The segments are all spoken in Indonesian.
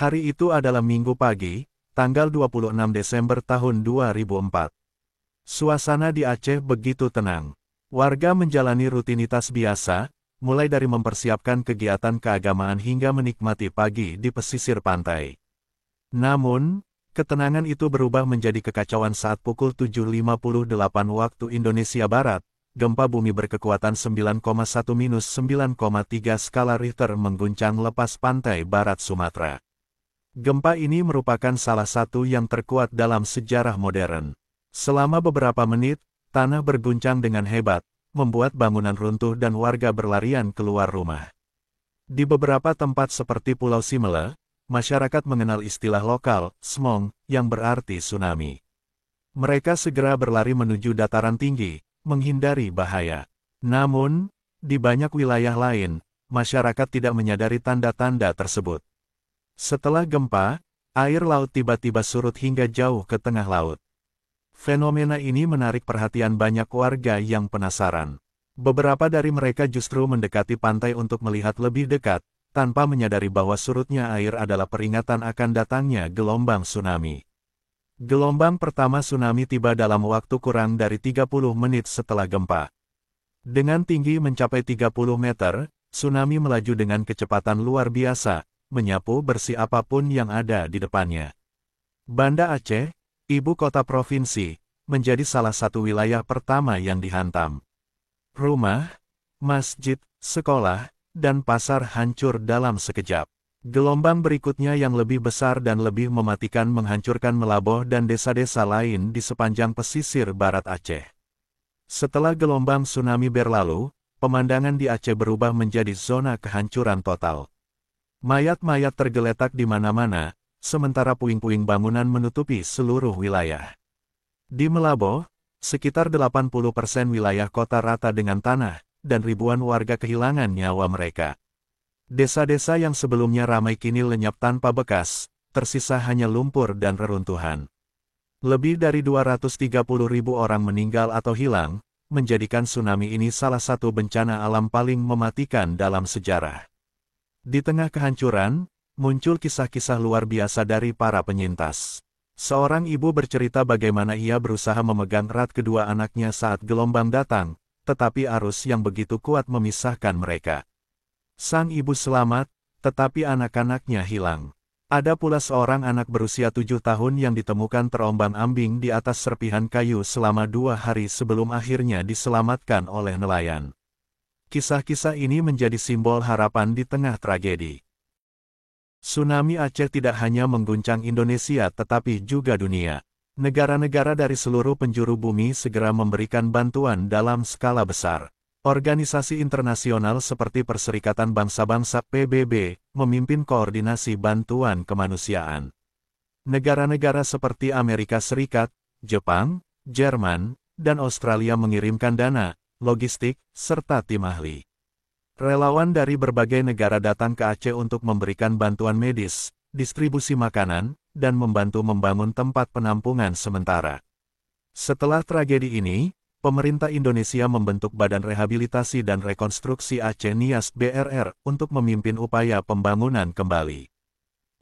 Hari itu adalah Minggu pagi, tanggal 26 Desember tahun 2004. Suasana di Aceh begitu tenang. Warga menjalani rutinitas biasa, mulai dari mempersiapkan kegiatan keagamaan hingga menikmati pagi di pesisir pantai. Namun, ketenangan itu berubah menjadi kekacauan saat pukul 7.58 waktu Indonesia Barat, gempa bumi berkekuatan 9,1-9,3 skala Richter mengguncang lepas pantai barat Sumatera. Gempa ini merupakan salah satu yang terkuat dalam sejarah modern. Selama beberapa menit, tanah berguncang dengan hebat, membuat bangunan runtuh dan warga berlarian keluar rumah. Di beberapa tempat seperti Pulau Simele, masyarakat mengenal istilah lokal, smong, yang berarti tsunami. Mereka segera berlari menuju dataran tinggi, menghindari bahaya. Namun, di banyak wilayah lain, masyarakat tidak menyadari tanda-tanda tersebut. Setelah gempa, air laut tiba-tiba surut hingga jauh ke tengah laut. Fenomena ini menarik perhatian banyak warga yang penasaran. Beberapa dari mereka justru mendekati pantai untuk melihat lebih dekat, tanpa menyadari bahwa surutnya air adalah peringatan akan datangnya gelombang tsunami. Gelombang pertama tsunami tiba dalam waktu kurang dari 30 menit setelah gempa. Dengan tinggi mencapai 30 meter, tsunami melaju dengan kecepatan luar biasa, menyapu bersih apapun yang ada di depannya. Banda Aceh, ibu kota provinsi, menjadi salah satu wilayah pertama yang dihantam. Rumah, masjid, sekolah, dan pasar hancur dalam sekejap. Gelombang berikutnya yang lebih besar dan lebih mematikan menghancurkan Melaboh dan desa-desa lain di sepanjang pesisir barat Aceh. Setelah gelombang tsunami berlalu, pemandangan di Aceh berubah menjadi zona kehancuran total. Mayat-mayat tergeletak di mana-mana, sementara puing-puing bangunan menutupi seluruh wilayah. Di Melaboh, sekitar 80% wilayah kota rata dengan tanah, dan ribuan warga kehilangan nyawa mereka. Desa-desa yang sebelumnya ramai kini lenyap tanpa bekas, tersisa hanya lumpur dan reruntuhan. Lebih dari 230.000 orang meninggal atau hilang, menjadikan tsunami ini salah satu bencana alam paling mematikan dalam sejarah. Di tengah kehancuran, muncul kisah-kisah luar biasa dari para penyintas. Seorang ibu bercerita bagaimana ia berusaha memegang erat kedua anaknya saat gelombang datang, tetapi arus yang begitu kuat memisahkan mereka. Sang ibu selamat, tetapi anak-anaknya hilang. Ada pula seorang anak berusia 7 tahun yang ditemukan terombang-ambing di atas serpihan kayu selama 2 hari sebelum akhirnya diselamatkan oleh nelayan. Kisah-kisah ini menjadi simbol harapan di tengah tragedi. Tsunami Aceh tidak hanya mengguncang Indonesia tetapi juga dunia. Negara-negara dari seluruh penjuru bumi segera memberikan bantuan dalam skala besar. Organisasi internasional seperti Perserikatan Bangsa-Bangsa (PBB) memimpin koordinasi bantuan kemanusiaan. Negara-negara seperti Amerika Serikat, Jepang, Jerman, dan Australia mengirimkan dana, logistik, serta tim ahli. Relawan dari berbagai negara datang ke Aceh untuk memberikan bantuan medis, distribusi makanan, dan membantu membangun tempat penampungan sementara. Setelah tragedi ini, pemerintah Indonesia membentuk Badan Rehabilitasi dan Rekonstruksi Aceh Nias BRR untuk memimpin upaya pembangunan kembali.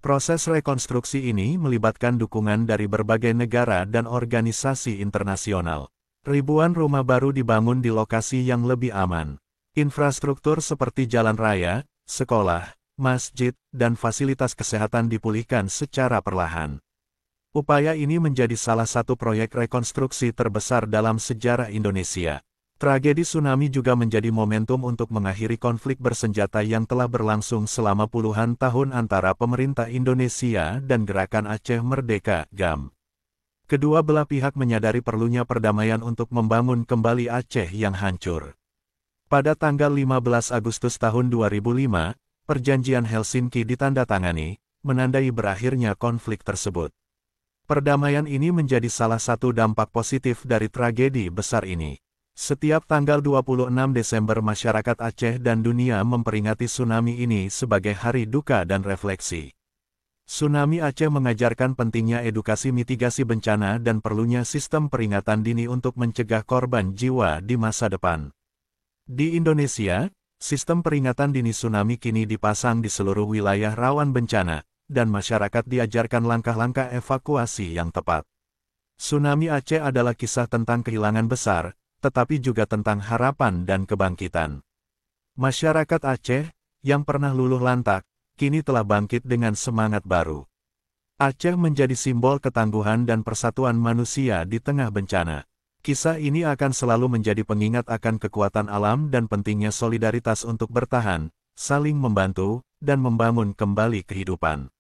Proses rekonstruksi ini melibatkan dukungan dari berbagai negara dan organisasi internasional. Ribuan rumah baru dibangun di lokasi yang lebih aman. Infrastruktur seperti jalan raya, sekolah, masjid, dan fasilitas kesehatan dipulihkan secara perlahan. Upaya ini menjadi salah satu proyek rekonstruksi terbesar dalam sejarah Indonesia. Tragedi tsunami juga menjadi momentum untuk mengakhiri konflik bersenjata yang telah berlangsung selama puluhan tahun antara pemerintah Indonesia dan Gerakan Aceh Merdeka (GAM). Kedua belah pihak menyadari perlunya perdamaian untuk membangun kembali Aceh yang hancur. Pada tanggal 15 Agustus tahun 2005, Perjanjian Helsinki ditandatangani, menandai berakhirnya konflik tersebut. Perdamaian ini menjadi salah satu dampak positif dari tragedi besar ini. Setiap tanggal 26 Desember masyarakat Aceh dan dunia memperingati tsunami ini sebagai hari duka dan refleksi. Tsunami Aceh mengajarkan pentingnya edukasi mitigasi bencana dan perlunya sistem peringatan dini untuk mencegah korban jiwa di masa depan. Di Indonesia, sistem peringatan dini tsunami kini dipasang di seluruh wilayah rawan bencana, dan masyarakat diajarkan langkah-langkah evakuasi yang tepat. Tsunami Aceh adalah kisah tentang kehilangan besar, tetapi juga tentang harapan dan kebangkitan. Masyarakat Aceh, yang pernah luluh lantak, kini telah bangkit dengan semangat baru. Aceh menjadi simbol ketangguhan dan persatuan manusia di tengah bencana. Kisah ini akan selalu menjadi pengingat akan kekuatan alam dan pentingnya solidaritas untuk bertahan, saling membantu, dan membangun kembali kehidupan.